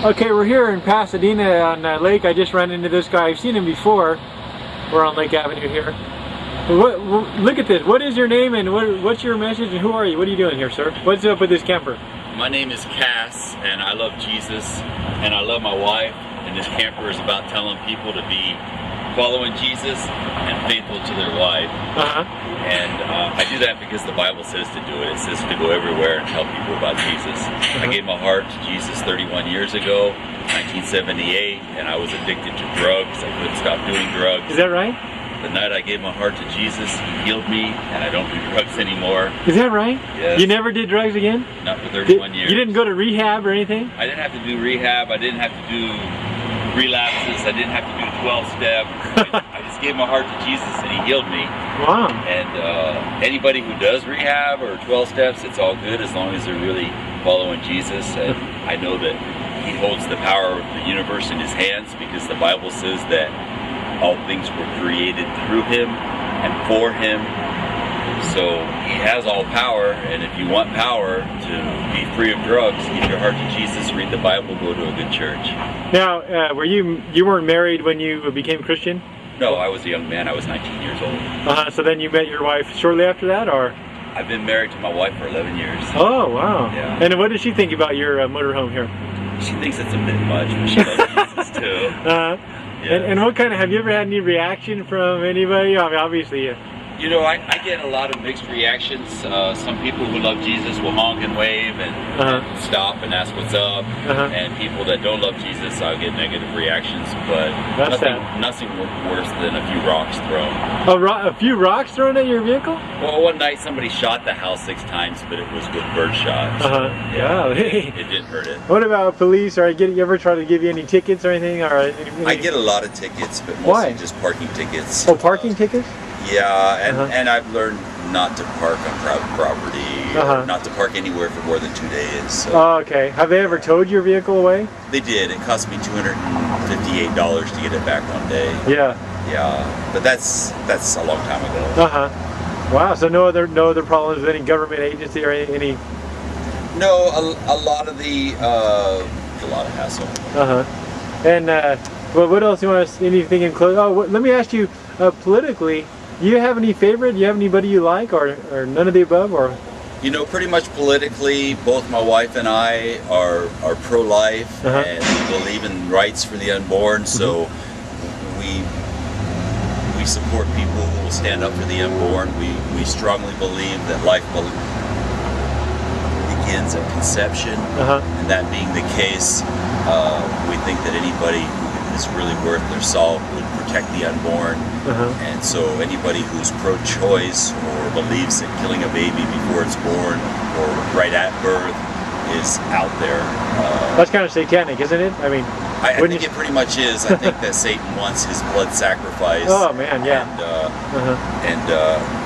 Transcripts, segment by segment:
Okay, we're here in Pasadena on Lake. I just ran into this guy. I've seen him before. We're on Lake Avenue here. Look at this. What is your name and what's your message and who are you? What are you doing here, sir? What's up with this camper? My name is Cass and I love Jesus and I love my wife, and this camper is about telling people to be following Jesus and faithful to their wife. And I do that because the Bible says to do it. It says to go everywhere and tell people about Jesus. I gave my heart to Jesus 31 years ago, 1978, and I was addicted to drugs. I couldn't stop doing drugs. Is that right? The night I gave my heart to Jesus, He healed me, and I don't do drugs anymore. Is that right? Yes. You never did drugs again? Not for 31 years. You didn't go to rehab or anything? I didn't have to do rehab. I didn't have to do relapses. I didn't have to do 12-step. I just gave my heart to Jesus and He healed me. Wow. And anybody who does rehab or 12 steps, it's all good as long as they're really following Jesus. And I know that He holds the power of the universe in His hands, because the Bible says that all things were created through Him and for Him. So He has all power, and if you want power to be free of drugs, give your heart to Jesus, read the Bible, go to a good church. Now, you weren't married when you became Christian? No, I was a young man. I was 19 years old. So then you met your wife shortly after that, or? I've been married to my wife for 11 years. Oh, wow. Yeah. And what does she think about your motorhome here? She thinks it's a bit much, but she loves Jesus too. Yeah. And what kind of, have you ever had any reaction from anybody? I mean, obviously. You know, I get a lot of mixed reactions. Some people who love Jesus will honk and wave and stop and ask what's up. And people that don't love Jesus, I'll get negative reactions. But nothing worse than a few rocks thrown. A few rocks thrown at your vehicle? Well, one night somebody shot the house 6 times, but it was with bird shots. So, yeah, it didn't hurt it. What about police? Or you ever try to give you any tickets or anything? Or I get a lot of tickets, but mostly just parking tickets. Oh, parking tickets? Yeah, and I've learned not to park on private property, or not to park anywhere for more than 2 days. So. Oh, okay. Have they ever towed your vehicle away? They did. It cost me $258 to get it back one day. Yeah. Yeah, but that's a long time ago. Wow. So no other problems with any government agency or any? No, a lot of hassle. And well, what else do you want to? Anything in close? Oh, let me ask you. Politically, do you have any favorite? Do you have anybody you like, or none of the above, or? You know, pretty much politically, both my wife and I are pro-life, and we believe in rights for the unborn. So we support people who will stand up for the unborn. We strongly believe that life begins at conception, and that being the case, we think that anybody who is really worth their salt would protect the unborn. And so anybody who's pro-choice or believes in killing a baby before it's born or right at birth is out there. That's kind of satanic, isn't it? I mean, I think it pretty much is. I think that Satan wants his blood sacrifice. Oh man, yeah. And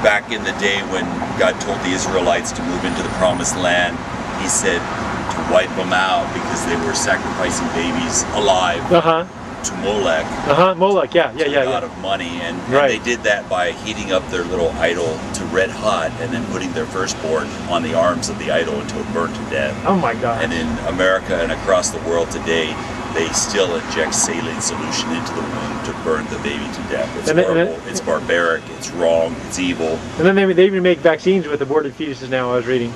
back in the day when God told the Israelites to move into the Promised Land, He said to wipe them out because they were sacrificing babies alive. To Molech. Molech, yeah. A lot of money, and they did that by heating up their little idol to red hot and then putting their firstborn on the arms of the idol until it burned to death. Oh my God. And in America and across the world today, they still inject saline solution into the womb to burn the baby to death. It's horrible, it's barbaric, it's wrong, it's evil. And then they even make vaccines with aborted fetuses now, I was reading.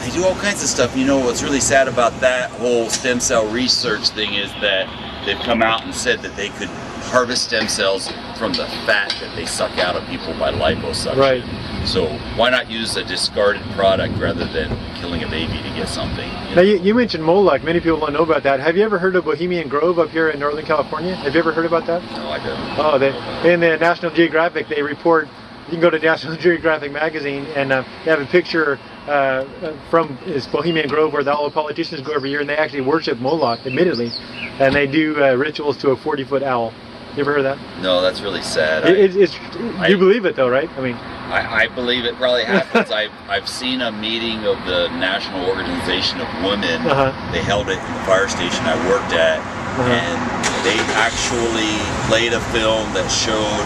They do all kinds of stuff. You know, what's really sad about that whole stem cell research thing is that they've come out and said that they could harvest stem cells from the fat that they suck out of people by liposuction. Right. So why not use a discarded product rather than killing a baby to get something? Now you mentioned Molech. Many people don't know about that. Have you ever heard of Bohemian Grove up here in Northern California? Have you ever heard about that? No, I haven't. Oh, in the National Geographic, they report. You can go to National Geographic magazine and they have a picture from this Bohemian Grove where all the politicians go every year, and they actually worship Moloch, admittedly, and they do rituals to a 40-foot owl. You ever heard of that? No, that's really sad. You believe it though, right? I mean, I believe it probably happens. I've seen a meeting of the National Organization of Women. They held it in the fire station I worked at, and they actually played a film that showed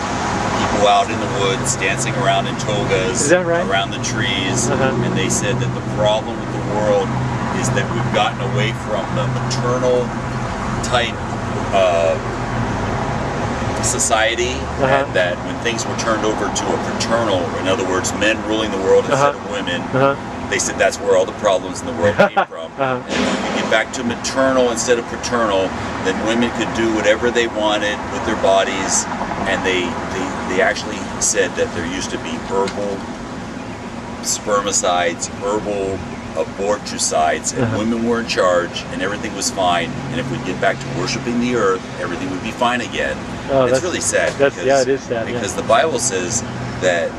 people out in the woods dancing around in togas. Is that right? Around the trees, and they said that the problem with the world is that we've gotten away from the maternal type society, and that when things were turned over to a paternal, in other words, men ruling the world instead of women, they said that's where all the problems in the world came from. And if we get back to maternal instead of paternal, then women could do whatever they wanted with their bodies, and they actually said that there used to be herbal spermicides, herbal abortucides, and women were in charge, and everything was fine. And if we get back to worshiping the earth, everything would be fine again. It's really sad. Yeah, it is sad. Because the Bible says that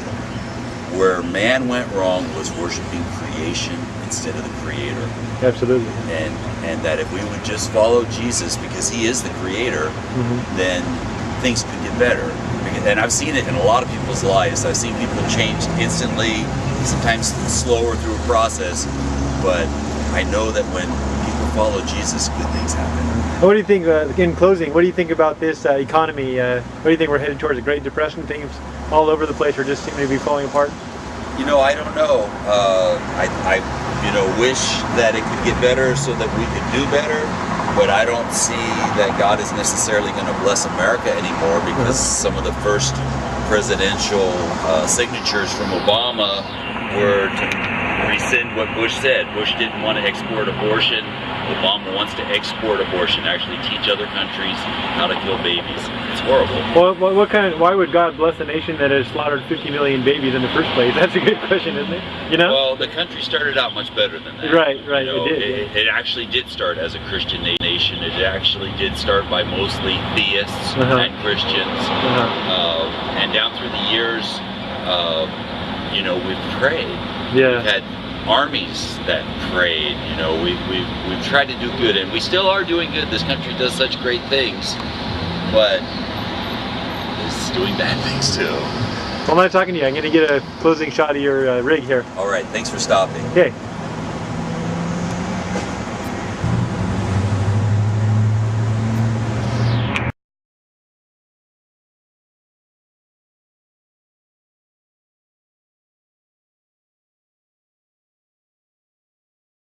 where man went wrong was worshiping creation instead of the Creator. Absolutely. And that if we would just follow Jesus, because He is the Creator, then things could get better. And I've seen it in a lot of people's lives. I've seen people change instantly, sometimes slower through a process, but I know that when people follow Jesus, good things happen. What do you think, in closing, what do you think about this economy? What do you think we're headed towards? A Great Depression? Things all over the place are just seeming to be falling apart? You know, I don't know. I wish that it could get better so that we could do better, but I don't see that God is necessarily going to bless America anymore, because some of the first presidential signatures from Obama were to rescind what Bush said. Bush didn't want to export abortion. Obama wants to export abortion, actually teach other countries how to kill babies. It's horrible. Well, why would God bless a nation that has slaughtered 50 million babies in the first place? That's a good question, isn't it? You know? Well, the country started out much better than that. Right, You know, it did. It actually did start as a Christian nation. It actually did start by mostly theists and Christians. And down through the years, we've prayed. Yeah. We've had armies that prayed. We've tried to do good, and we still are doing good. This country does such great things, but it's doing bad things too. Well, I'm not talking to you. I'm going to get a closing shot of your rig here. All right, thanks for stopping. Okay.